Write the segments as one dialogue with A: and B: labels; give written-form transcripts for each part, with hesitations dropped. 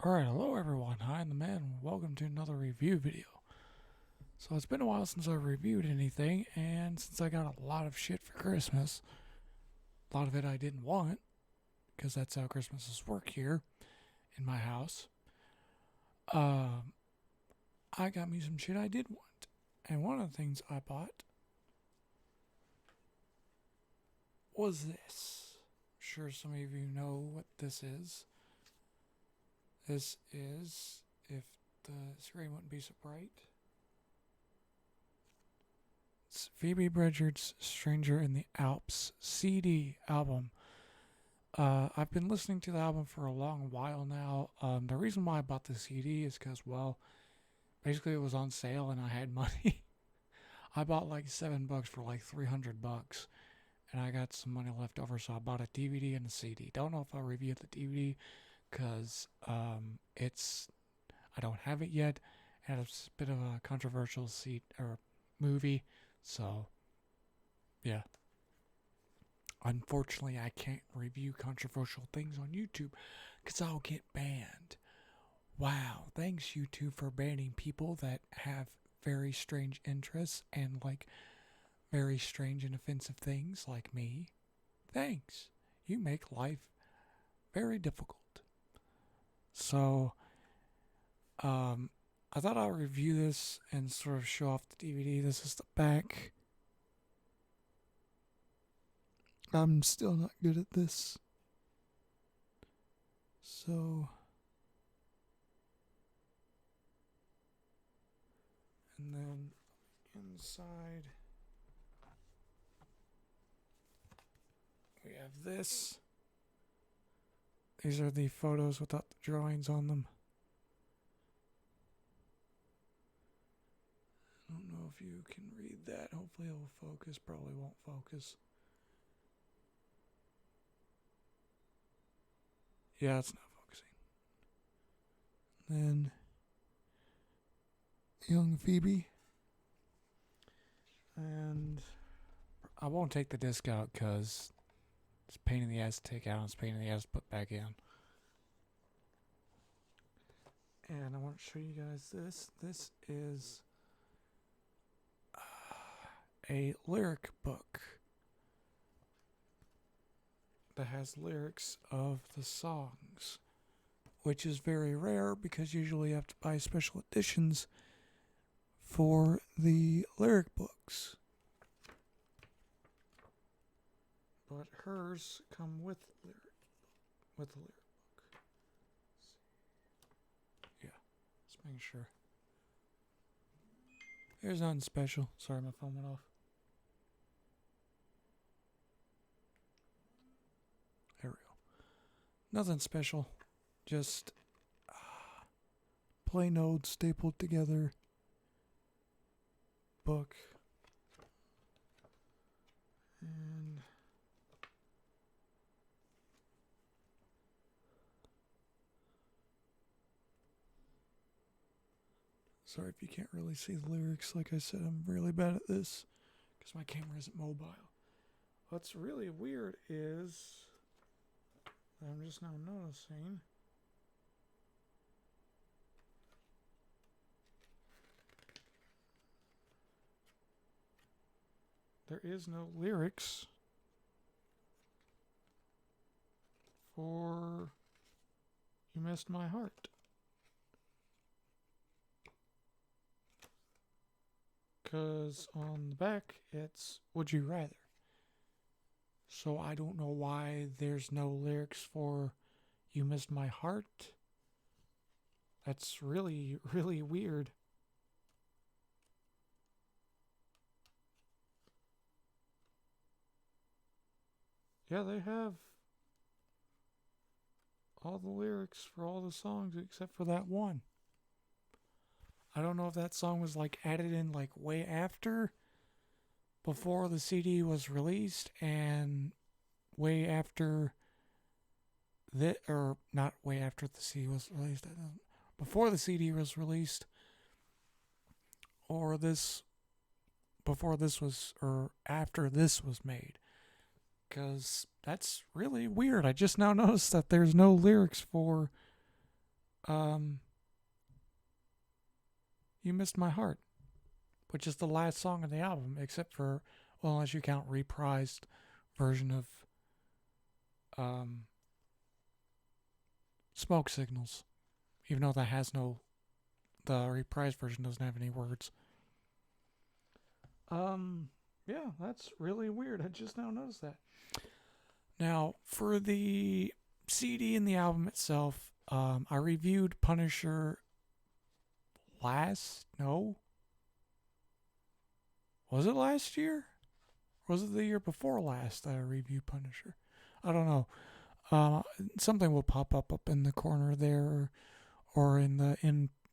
A: Alright, hello everyone. Hi, I'm the man. Welcome to another review video. So it's been a while since I reviewed anything, and since I got a lot of shit for Christmas, a lot of it I didn't want, because that's how Christmases work here in my house. Um, I got me some shit I did want, and one of the things I bought was this. I'm sure some of you know what this is. This is, if the screen wouldn't be so bright, it's Phoebe Bridgers' Stranger in the Alps CD album. I've been listening to the album for a long while now. The reason why I bought the CD is because, well, basically it was on sale and I had money. I bought like $7 for like $300, and I got some money left over, so I bought a DVD and a CD. Don't know if I'll review the DVD because I don't have it yet, and it's a bit of a controversial movie, so yeah. Unfortunately, I can't review controversial things on YouTube because I'll get banned. Wow, thanks YouTube for banning people that have very strange interests and like very strange and offensive things like me. Thanks. You make life very difficult. So, I thought I'll review this and sort of show off the DVD. This is the back. I'm still not good at this. So, and then inside we have this. These are the photos without the drawings on them. I don't know if you can read that. Hopefully it will focus. Probably won't focus. Yeah, it's not focusing. Then young Phoebe. And I won't take the disc out because it's a pain in the ass to take out and it's a pain in the ass to put back in. And I want to show you guys this. This is a lyric book that has lyrics of the songs, which is very rare because usually you have to buy special editions for the lyric books. But hers come with the lyric book. Yeah, let's make sure. There's nothing special. Sorry, my phone went off. There we go. Nothing special. Just plain old stapled together book. And sorry if you can't really see the lyrics. Like I said, I'm really bad at this because my camera isn't mobile. What's really weird is I'm just now noticing there is no lyrics for You Missed My Heart. Because on the back it's Would You Rather. So I don't know why there's no lyrics for You Missed My Heart. That's really, really weird. Yeah, they have all the lyrics for all the songs except for that one. I don't know if that song was like added in like way after, before the CD was released, and way after that, or not way after the CD was released, before the CD was released, or this, before this was, or after this was made. Because that's really weird. I just now noticed that there's no lyrics for um, You Missed My Heart, which is the last song of the album, except for, well, unless you count reprised version of um, Smoke Signals, even though that has no, the reprised version doesn't have any words. Yeah, that's really weird. I just now noticed that. Now, for the CD and the album itself, I reviewed Punisher no, was it last year? Or was it the year before last that I reviewed Punisher? I don't know. Uh, Something will pop up in the corner there, or in the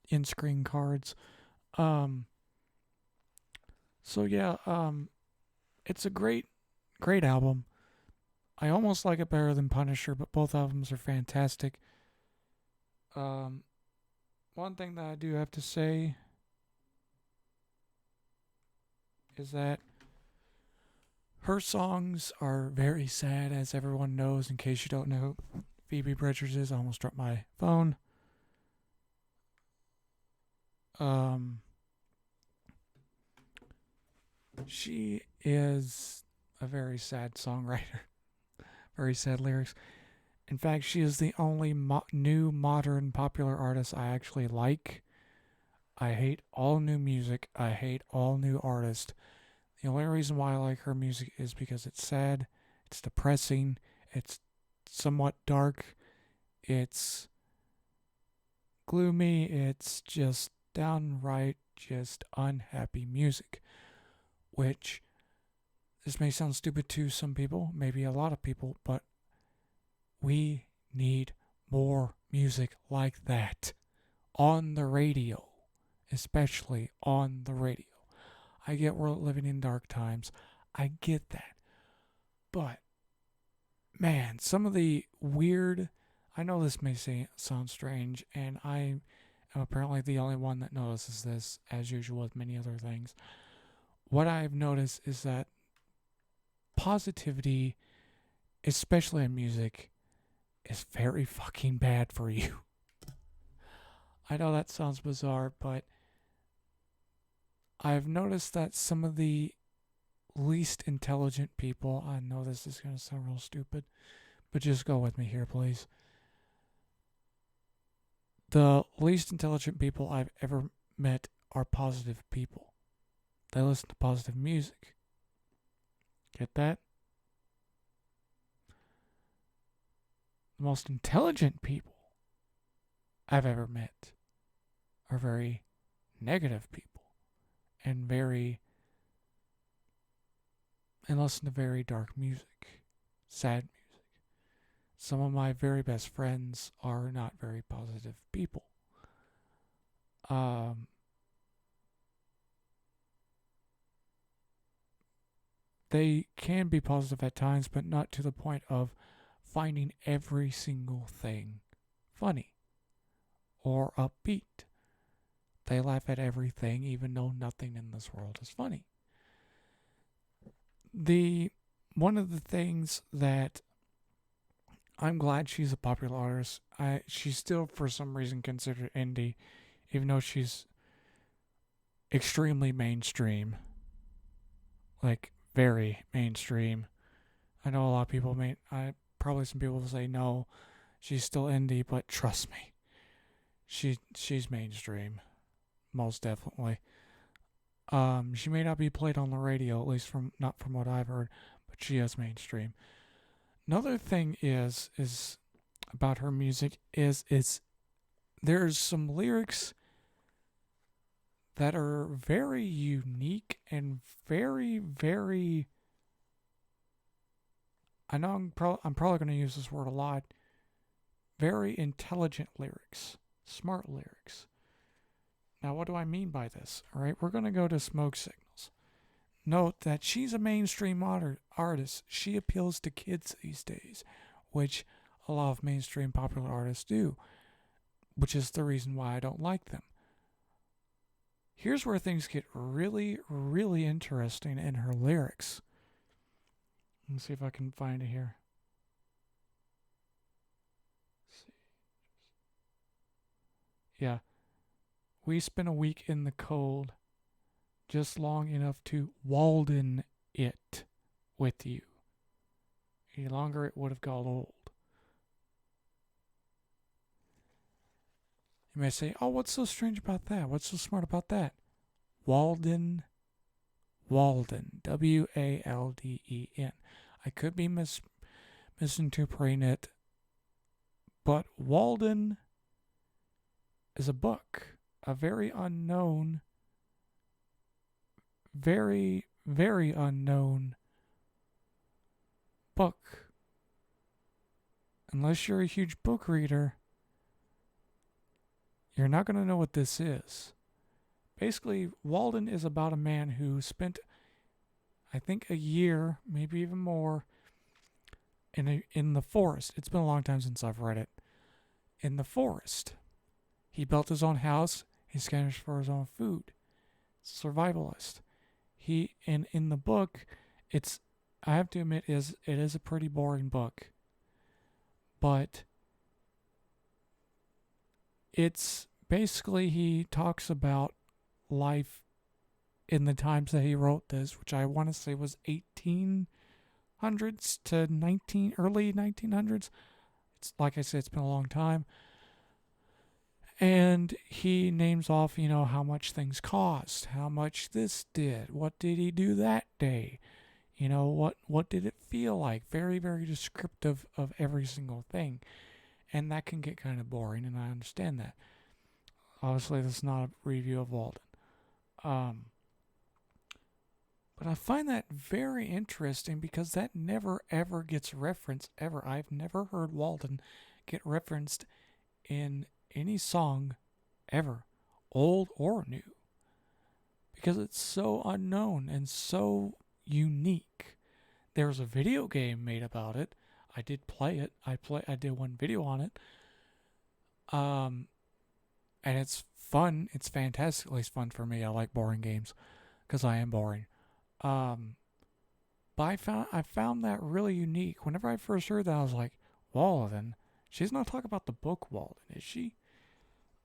A: in screen cards. Um, so yeah, it's a great album. I almost like it better than Punisher, but both albums are fantastic. Um, One thing that I do have to say is that her songs are very sad, as everyone knows. In case you don't know who Phoebe Bridgers is, I almost dropped my phone. Um, she is a very sad songwriter, very sad lyrics. In fact, she is the only new modern popular artist I actually like. I hate all new music. I hate all new artists. The only reason why I like her music is because it's sad, it's depressing, it's somewhat dark, it's gloomy, it's just downright just unhappy music. Which, this may sound stupid to some people, maybe a lot of people, but we need more music like that on the radio, especially on the radio. I get we're living in dark times. I get that. But, man, some of the weird. I know this may sound strange, and I am apparently the only one that notices this, as usual with many other things. What I've noticed is that positivity, especially in music, is very fucking bad for you. I know that sounds bizarre, but I've noticed that some of the least intelligent people, I know this is going to sound real stupid, but just go with me here, please. The least intelligent people I've ever met are positive people. They listen to positive music. Get that? The most intelligent people I've ever met are very negative people and listen to very dark music, sad music. Some of my very best friends are not very positive people. They can be positive at times, but not to the point of finding every single thing funny or upbeat. They laugh at everything, even though nothing in this world is funny. One of the things that I'm glad she's a popular artist. She's still, for some reason, considered indie, even though she's extremely mainstream. Like, very mainstream. I know a lot of people probably some people will say no, she's still indie, but trust me, she's mainstream, most definitely. She may not be played on the radio, at least not from what I've heard, but she is mainstream. Another thing is about her music is there's some lyrics that are very unique and very. I know I'm probably going to use this word a lot. Very intelligent lyrics, smart lyrics. Now, what do I mean by this? All right, we're going to go to Smoke Signals. Note that she's a mainstream artist. She appeals to kids these days, which a lot of mainstream popular artists do, which is the reason why I don't like them. Here's where things get really, really interesting in her lyrics. Let's see if I can find it here. Yeah. We spent a week in the cold, just long enough to Walden it with you. Any longer, it would have got old. You may say, oh, what's so strange about that? What's so smart about that? Walden, Walden. I could be misinterpreting it, but Walden is a book, a very unknown, very unknown book. Unless you're a huge book reader, you're not going to know what this is. Basically, Walden is about a man who spent, I think, a year, maybe even more, in the forest. It's been a long time since I've read it. In the forest. He built his own house. He scavenged for his own food. Survivalist. He in the book, it's, I have to admit, it is a pretty boring book. But it's basically, he talks about life in the times that he wrote this, which I want to say was 1800s to early 1900s. It's like I said, it's been a long time. And he names off, how much things cost, how much this did, what did he do that day, what did it feel like? Very, very descriptive of every single thing. And that can get kind of boring, and I understand that. Obviously, this is not a review of Walden. But I find that very interesting because that never ever gets referenced ever. I've never heard Walden get referenced in any song ever, old or new, because it's so unknown and so unique. There's a video game made about it. I did play it. I did one video on it. And it's fun. It's fantastically fun for me. I like boring games because I am boring. But I found that really unique. Whenever I first heard that, I was like, Walden. She's not talking about the book Walden, is she?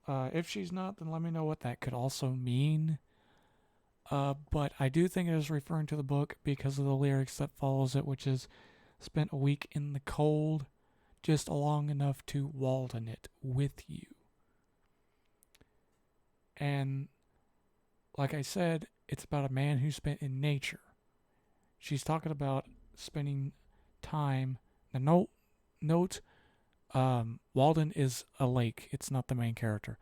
A: If she's not, then let me know what that could also mean. But I do think it is referring to the book because of the lyrics that follows it, which is spent a week in the cold, just long enough to Walden it with you. And like I said, it's about a man who spent in nature. She's talking about spending time. The note, Walden is a lake. It's not the main character.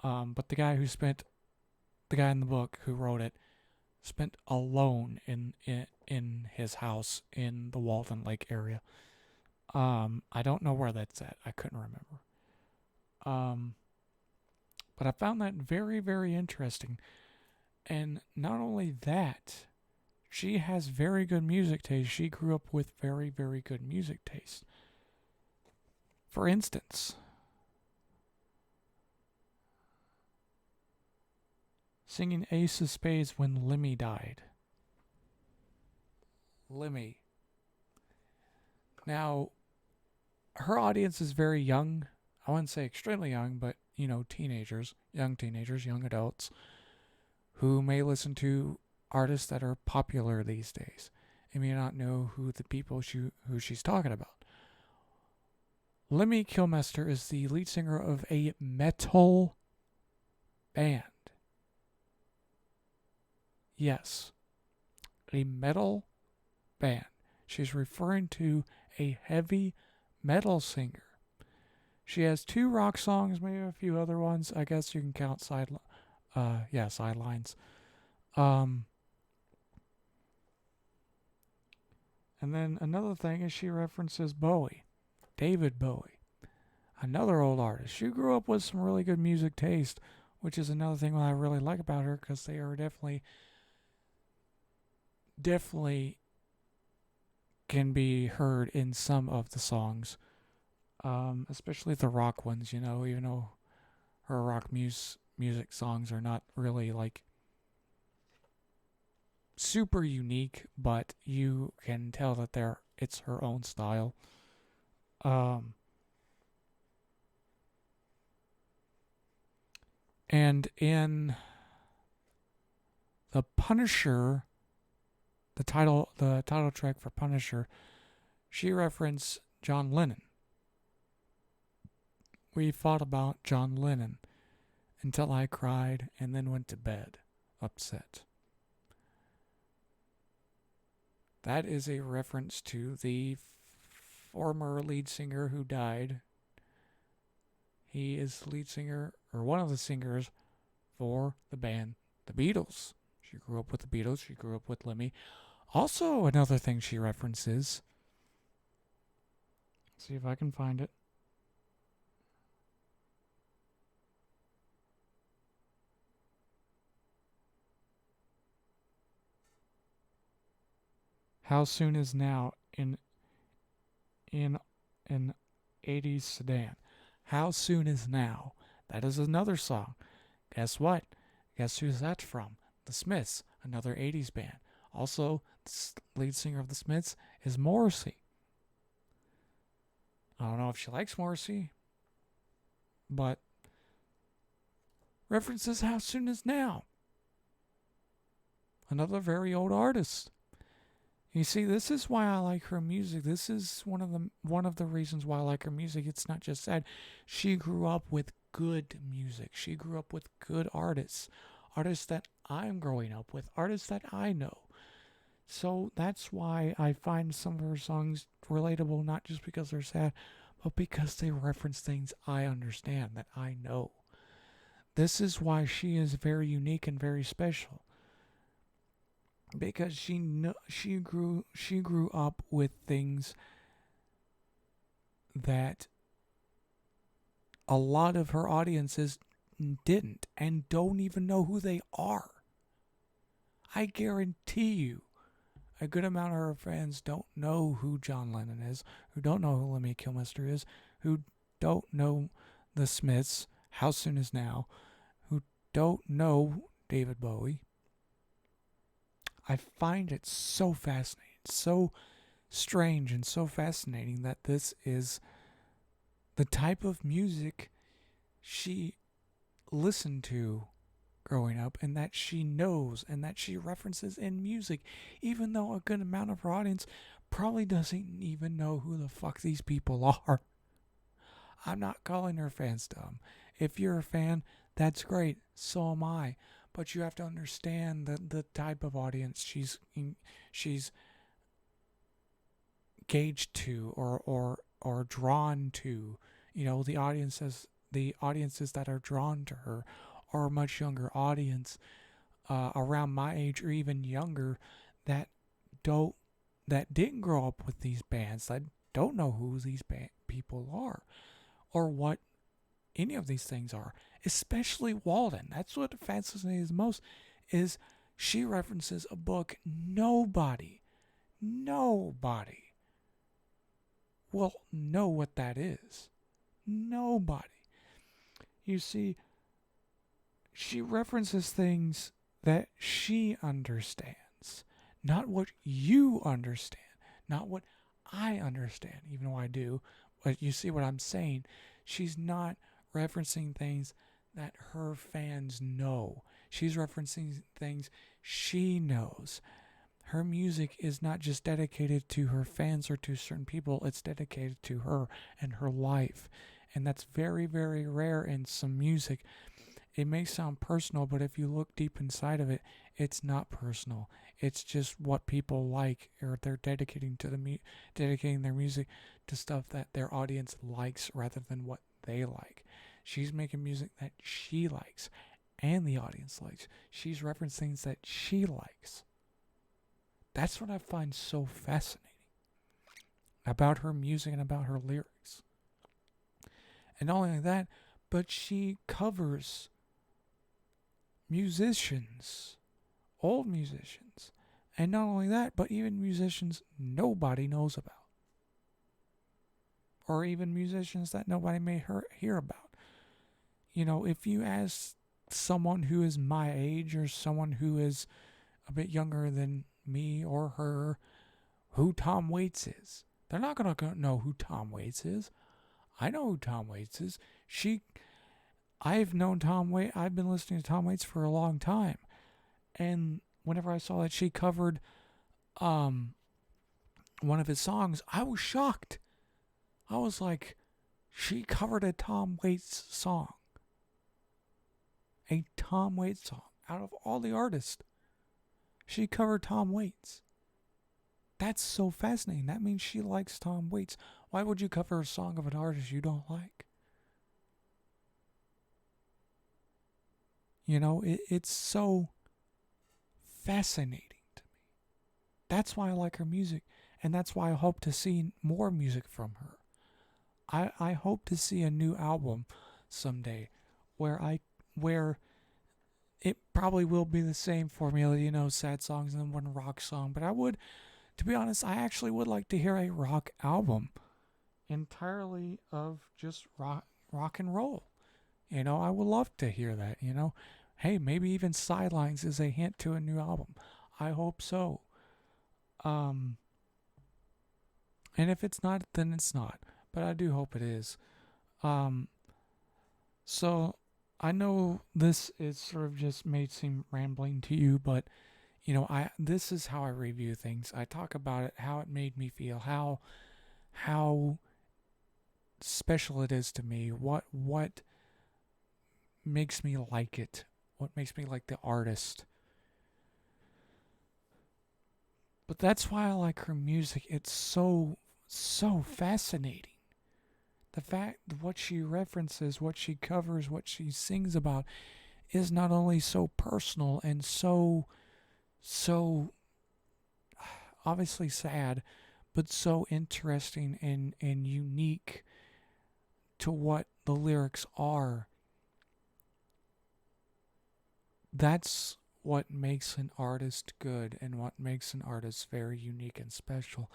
A: But the guy in the book who wrote it, spent alone in his house in the Walden Lake area. I don't know where that's at. I couldn't remember. But I found that very, very interesting. And not only that, she has very good music taste. She grew up with very, very good music taste. For instance, singing Ace of Spades when Lemmy died. Lemmy. Now, her audience is very young. I wouldn't say extremely young, but, teenagers, young adults, who may listen to artists that are popular these days and may not know who the people who she's talking about. Lemmy Kilmister is the lead singer of a metal band. Yes, a metal band. She's referring to a heavy metal singer. She has 2 rock songs, maybe a few other ones. I guess you can count sidelines. And then another thing is she references Bowie, David Bowie, another old artist. She grew up with some really good music taste, which is another thing that I really like about her because they are definitely can be heard in some of the songs, especially the rock ones. Even though her rock music songs are not really like super unique, but you can tell that it's her own style. And in the Punisher, the title track for Punisher, she referenced John Lennon. We thought about John Lennon until I cried and then went to bed, upset. That is a reference to the former lead singer who died. He is the lead singer, or one of the singers, for the band The Beatles. She grew up with the Beatles. She grew up with Lemmy. Also, another thing she references. Let's see if I can find it. How Soon Is Now in an 80s sedan. How Soon Is Now. That is another song. Guess what? Guess who's that from? The Smiths, another 80s band. Also, the lead singer of the Smiths is Morrissey. I don't know if she likes Morrissey, but references How Soon Is Now. Another very old artist. You see, this is why I like her music. This is one of the reasons why I like her music. It's not just that she grew up with good music. She grew up with good artists that I'm growing up with, artists that I know. So that's why I find some of her songs relatable, not just because they're sad, but because they reference things I understand, that I know. This is why she is very unique and very special. Because she grew up with things that a lot of her audiences didn't and don't even know who they are. I guarantee you a good amount of her fans don't know who John Lennon is, who don't know who Lemmy Kilmister is, who don't know the Smiths, How Soon Is Now, who don't know David Bowie. I find it so fascinating, so strange and so fascinating that this is the type of music she listened to growing up and that she knows and that she references in music, even though a good amount of her audience probably doesn't even know who the fuck these people are. I'm not calling her fans dumb. If you're a fan, that's great. So am I. But you have to understand the type of audience she's gauged to or drawn to. You know, the audiences that are drawn to her are a much younger audience, around my age or even younger, that didn't grow up with these bands, that don't know who these people are or what any of these things are, especially Walden. That's what fascinates me most, is she references a book nobody will know what that is. Nobody. You see, she references things that she understands, not what you understand, not what I understand, even though I do. But you see what I'm saying? She's not referencing things that her fans know. She's referencing things she knows. Her music is not just dedicated to her fans or to certain people, it's dedicated to her and her life. And that's very, very rare in some music. It may sound personal, but if you look deep inside of it, it's not personal. It's just what people like, or they're dedicating their music to stuff that their audience likes rather than what they like. She's making music that she likes and the audience likes. She's referencing things that she likes. That's what I find so fascinating about her music and about her lyrics. And not only that, but she covers musicians, old musicians. And not only that, but even musicians nobody knows about. Or even musicians that nobody may hear about. You know, if you ask someone who is my age or someone who is a bit younger than me or her who Tom Waits is, they're not going to know who Tom Waits is. I know who Tom Waits is. I've been listening to Tom Waits for a long time, and whenever I saw that she covered um one of his songs, I was shocked. I was like, she covered a Tom Waits song, a Tom Waits song. Out of all the artists, she covered Tom Waits. That's so fascinating. That means she likes Tom Waits. Why would you cover a song of an artist you don't like? It's so fascinating to me. That's why I like her music, and that's why I hope to see more music from her. I hope to see a new album someday where it probably will be the same formula, sad songs and then one rock song. But to be honest, I actually would like to hear a rock album entirely of just rock and roll. I would love to hear that. Hey, maybe even Sidelines is a hint to a new album. I hope so. Um, and if it's not, then it's not. But I do hope it is. Um, so I know this is sort of just may seem rambling to you, but I this is how I review things. I talk about it, how it made me feel, how special it is to me, what makes me like it, what makes me like the artist. But that's why I like her music. It's so fascinating. The fact what she references, what she covers, what she sings about is not only so personal and so obviously sad, but so interesting and unique to what the lyrics are. That's what makes an artist good and what makes an artist very unique and special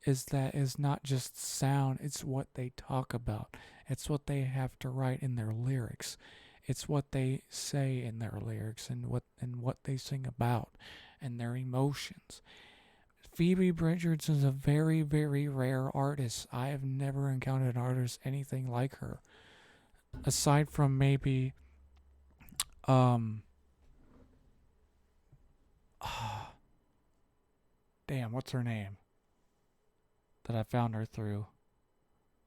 A: is that is not just sound, it's what they talk about. It's what they have to write in their lyrics. It's what they say in their lyrics and what they sing about and their emotions. Phoebe Bridgers is a very, very rare artist. I have never encountered an artist anything like her. Aside from maybe um damn, what's her name? That I found her through.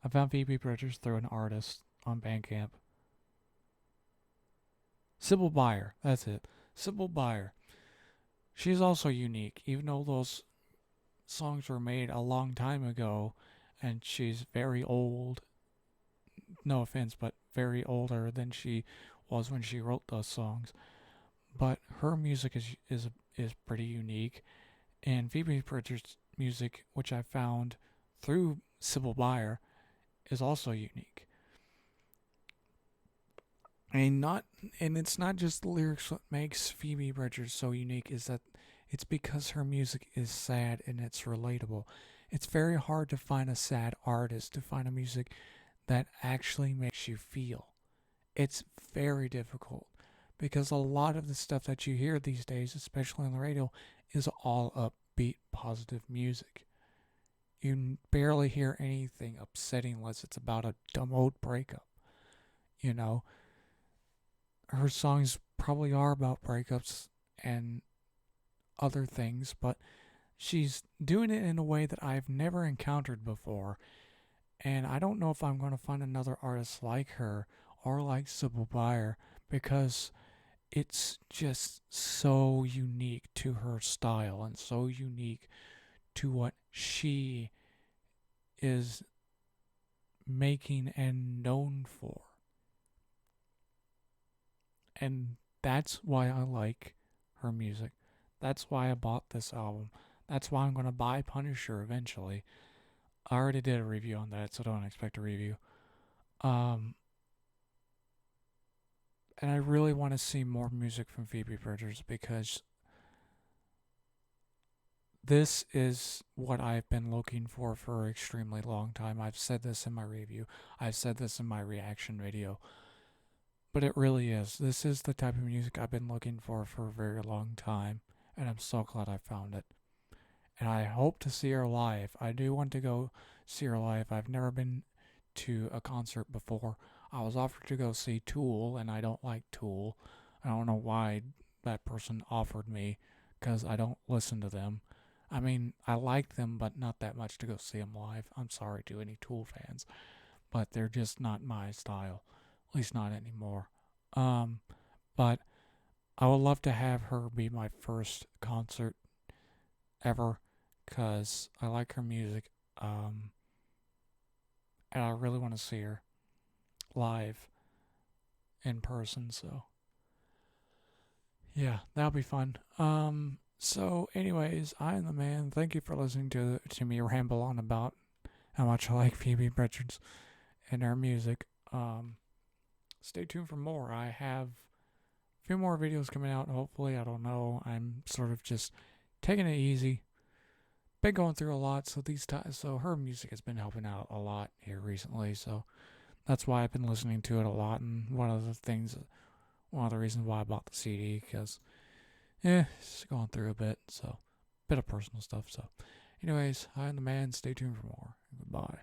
A: I found Phoebe Bridgers through an artist on Bandcamp. Sybil Byer, that's it. Sybil Byer. She's also unique, even though those songs were made a long time ago and she's very old. No offense, but very older than she was when she wrote those songs. But her music is pretty unique, and Phoebe Bridgers' music, which I found through Sybil Byer, is also unique. And not and it's not just the lyrics what makes Phoebe Bridgers so unique is that it's because her music is sad and it's relatable. It's very hard to find a sad artist, to find a music that actually makes you feel. It's very difficult because a lot of the stuff that you hear these days, especially on the radio, is all upbeat, positive music. You barely hear anything upsetting unless it's about a dumb old breakup. You know, her songs probably are about breakups and other things, but she's doing it in a way that I've never encountered before. And I don't know if I'm going to find another artist like her or like Sybil Byer because it's just so unique to her style and so unique to what she is making and known for. And that's why I like her music. That's why I bought this album. That's why I'm going to buy Punisher eventually. I already did a review on that, so don't expect a review. Um, and I really want to see more music from Phoebe Bridgers because this is what I've been looking for an extremely long time. I've said this in my review. I've said this in my reaction video. But it really is. This is the type of music I've been looking for a very long time. And I'm so glad I found it. And I hope to see her live. I do want to go see her live. I've never been to a concert before. I was offered to go see Tool, and I don't like Tool. I don't know why that person offered me, because I don't listen to them. I mean, I like them, but not that much to go see them live. I'm sorry to any Tool fans, but they're just not my style. At least not anymore. Um, but I would love to have her be my first concert ever, because I like her music. Um, and I really want to see her live in person. So yeah, that'll be fun. So anyways, I am the man. Thank you for listening to me ramble on about how much I like Phoebe Bridgers and her music. Stay tuned for more. I have a few more videos coming out. Hopefully, I don't know. I'm sort of just taking it easy. Been going through a lot, so her music has been helping out a lot here recently. So that's why I've been listening to it a lot. And one of the reasons why I bought the CD, because it's going through a bit. So bit of personal stuff. So, anyways, I'm the man. Stay tuned for more. Goodbye.